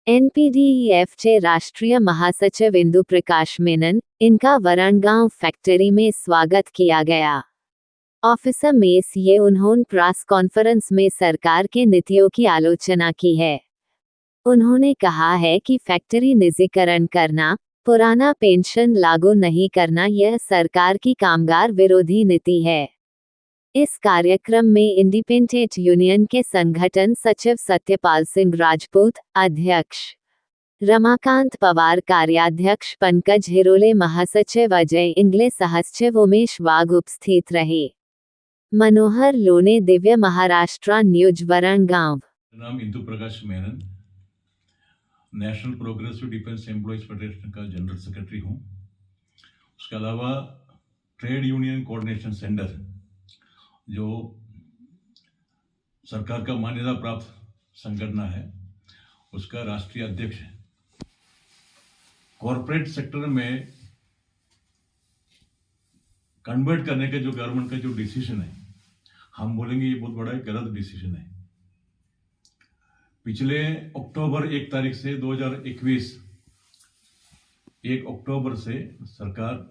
NPDEFचे राष्ट्रीय महासचिव इंदु प्रकाश मेनन, इनका वरणगांव फैक्ट्री में स्वागत किया गया। ऑफिसर में ये उन्होंने प्रेस कॉन्फ्रेंस में सरकार के नीतियों की आलोचना की है। उन्होंने कहा है कि फैक्ट्री निजीकरण करना, पुराना पेंशन लागू नहीं करना यह सरकार की कामगार विरोधी नीति है। इस कार्यक्रम में इंडिपेंडेंट यूनियन के संगठन सचिव सत्यपाल सिंह राजपूत, अध्यक्ष रमाकांत पवार, कार्याध्यक्ष पंकज हिरोले, महासचिव अजय इंगले, सहसचिव उमेश वाघ उपस्थित रहे। मनोहर लोने, दिव्य महाराष्ट्र न्यूज, वरणगांव। नाम Indu Prakash Menon, national progressive defence employees federation का जनरल सेक्रेटरी हूँ। उसके अलावा ट्रेड यूनियन कोऑर्डिनेशन सेंटर, जो सरकार का मान्यता प्राप्त संगठन है, उसका राष्ट्रीय अध्यक्ष है। कॉरपोरेट सेक्टर में कन्वर्ट करने का जो गवर्नमेंट का जो डिसीजन है, हम बोलेंगे ये बहुत बड़ा गलत डिसीजन है। पिछले अक्टूबर 1 तारीख से 2021 1 अक्टूबर से सरकार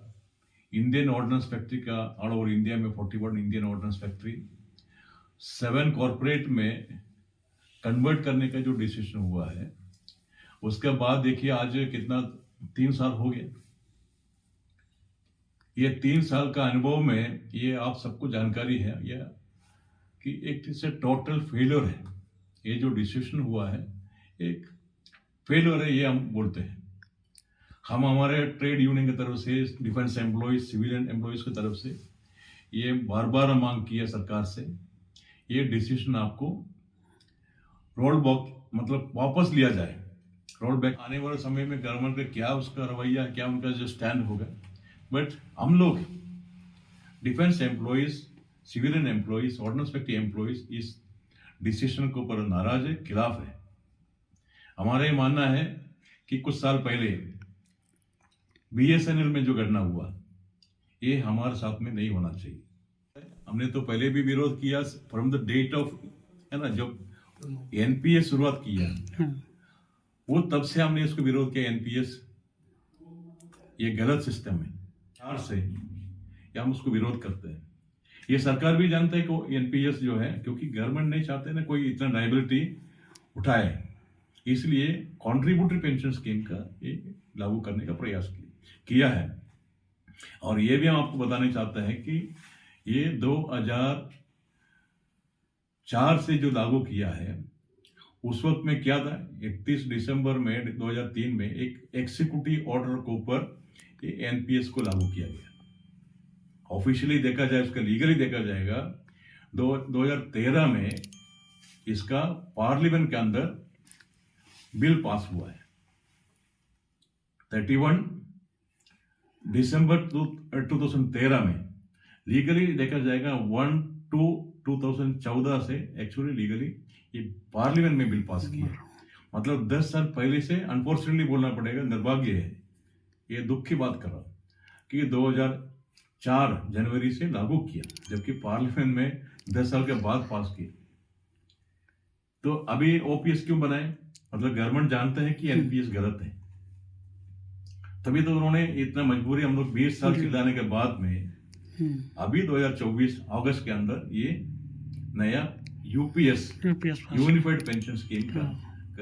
इंडियन ऑर्डिनेंस फैक्ट्री का ऑल ओवर इंडिया में 41 इंडियन ऑर्डिनेंस फैक्ट्री 7 कॉरपोरेट में कन्वर्ट करने का जो डिसीजन हुआ है, उसके बाद देखिए आज कितना 3 साल हो गए। ये 3 साल का अनुभव में ये आप सबको जानकारी है यह कि एक से टोटल फेलियर है। ये जो डिसीजन हुआ है एक फेलियर है, ये हम बोलते हैं। हम हमारे ट्रेड यूनियन की तरफ से, डिफेंस एम्प्लॉयज, सिविलियन एम्प्लॉयज की तरफ से ये बार बार मांग की है सरकार से, ये डिसीजन आपको रोल बैक मतलब वापस लिया जाए। रोल बैक आने वाले समय में गवर्नमेंट का क्या उसका रवैया, क्या उनका जो स्टैंड होगा। बट हम लोग defence employees, civilian employees, ordnance factory employees इस डिसीजन के ऊपर नाराज है, खिलाफ है। हमारा ये मानना है कि कुछ साल पहले BSNL में जो घटना हुआ, ये हमारे साथ में नहीं होना चाहिए। हमने तो पहले भी विरोध किया फ्रॉम द डेट ऑफ, है ना, जब NPS शुरुआत किया वो तब से हमने इसको विरोध किया। NPS ये गलत सिस्टम है, चार से या हम उसको विरोध करते हैं। ये सरकार भी जानता है कि NPS जो है, क्योंकि गवर्नमेंट नहीं चाहते ना कोई इतना लायबिलिटी उठाए, इसलिए कॉन्ट्रीब्यूटरी पेंशन स्कीम का ये लागू करने का प्रयास किया है। और ये भी हम आपको बताना चाहते हैं कि ये 2004 से जो लागू किया है, उस वक्त में क्या था, 31 दिसंबर में 2003 में एक एग्जीक्यूटिव ऑर्डर के ऊपर ये NPS को लागू किया गया। ऑफिशियली देखा जाए, उसका लीगली देखा जाएगा 2013 में इसका पार्लियामेंट के अंदर बिल पास हुआ है। 31 दिसंबर 2013 में लीगली देखा जाएगा 1/2/2014 से एक्चुअली लीगली ये पार्लियामेंट में बिल पास किया। मतलब 10 साल पहले से, अनफॉर्चुनेटली बोलना पड़ेगा, निर्भाग्य है, ये दुख की बात कर रहा हूं कि 2004 जनवरी से लागू किया, जबकि पार्लियामेंट में 10 साल के बाद पास किया। तो अभी OPS क्यों बनाए? मतलब गवर्नमेंट जानते हैं कि NPS गलत है, तभी तो उन्होंने इतना मजबूरी, हम लोग 20 साल चिल्लाने के बाद में अभी 2024 अगस्त के अंदर ये नया UPS यूनिफाइड पेंशन स्कीम का